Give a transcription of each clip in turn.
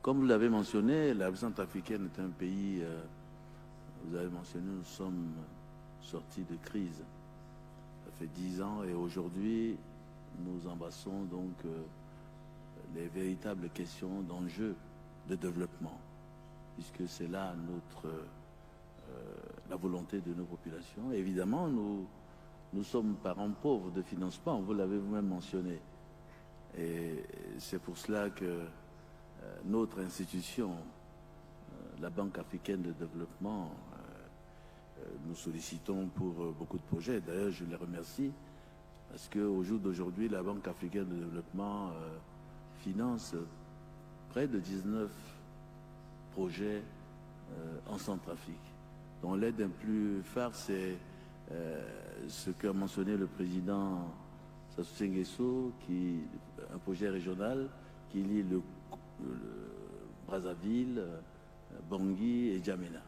Comme vous l'avez mentionné, la République centrafricaine est un pays, vous avez mentionné, nous sommes sortis de crise. Ça fait 10 ans et aujourd'hui, nous embrassons donc les véritables questions d'enjeux de développement, puisque c'est là la volonté de nos populations. Et évidemment, nous sommes parents pauvres de financement, vous l'avez vous-même mentionné. Et c'est pour cela que notre institution, la Banque africaine de développement, nous sollicitons pour beaucoup de projets. D'ailleurs, je les remercie parce qu'au jour d'aujourd'hui, la Banque africaine de développement finance près de 19 projets en Centrafrique, dont l'aide un plus phare, c'est ce qu'a mentionné le président Sassou Nguesso, un projet régional qui lie le Brazzaville, Bangui et Djamena.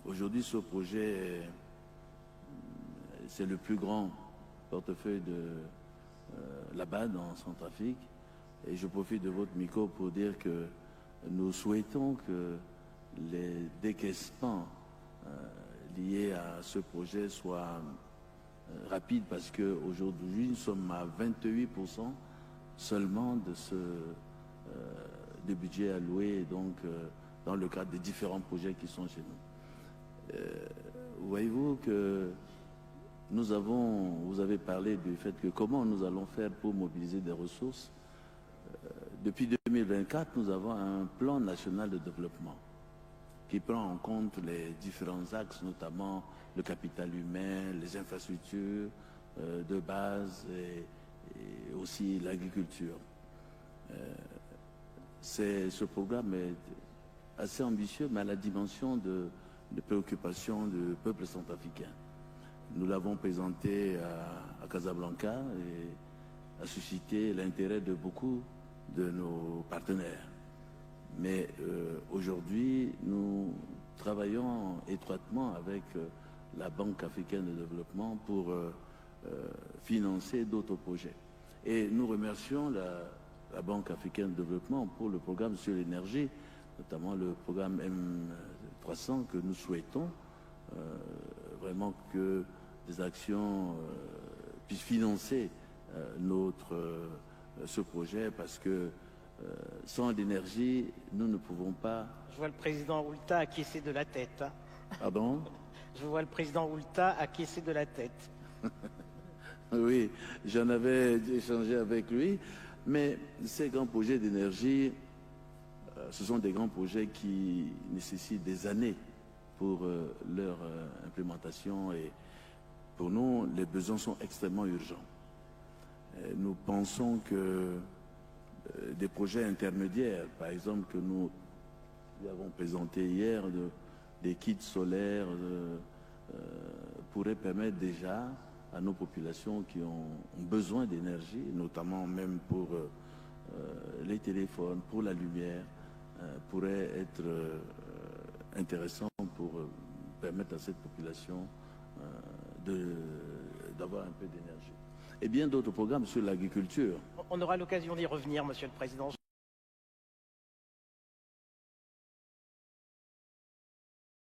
Aujourd'hui, ce projet, c'est le plus grand portefeuille de la BAD en Centrafrique. Et je profite de votre micro pour dire que nous souhaitons que les décaissements liés à ce projet soient rapides parce qu'aujourd'hui, nous sommes à 28% seulement de budget alloué donc, dans le cadre des différents projets qui sont chez nous. Voyez-vous que vous avez parlé du fait que comment nous allons faire pour mobiliser des ressources. Depuis 2024, nous avons un plan national de développement qui prend en compte les différents axes, notamment le capital humain, les infrastructures de base et aussi l'agriculture. Ce programme est assez ambitieux, mais à la dimension de préoccupation du peuple centrafricain. Nous l'avons présenté à Casablanca et a suscité l'intérêt de beaucoup de nos partenaires. Mais aujourd'hui, nous travaillons étroitement avec la Banque africaine de développement pour financer d'autres projets. Et nous remercions la Banque africaine de développement pour le programme sur l'énergie, notamment le programme M300 que nous souhaitons vraiment que des actions puissent financer ce projet parce que sans l'énergie, nous ne pouvons pas... Je vois le président Oulta acquiescer de la tête. Hein. Pardon? Je vois le président Oulta acquiescer de la tête. Oui, j'en avais échangé avec lui, mais ces grands projets d'énergie, ce sont des grands projets qui nécessitent des années pour leur implémentation et pour nous, les besoins sont extrêmement urgents. Et nous pensons que des projets intermédiaires, par exemple que nous avons présenté hier, des kits solaires, pourraient permettre déjà à nos populations qui ont besoin d'énergie, notamment même pour les téléphones, pour la lumière, pourrait être intéressant pour permettre à cette population d'avoir un peu d'énergie. Et bien d'autres programmes sur l'agriculture. On aura l'occasion d'y revenir, Monsieur le Président.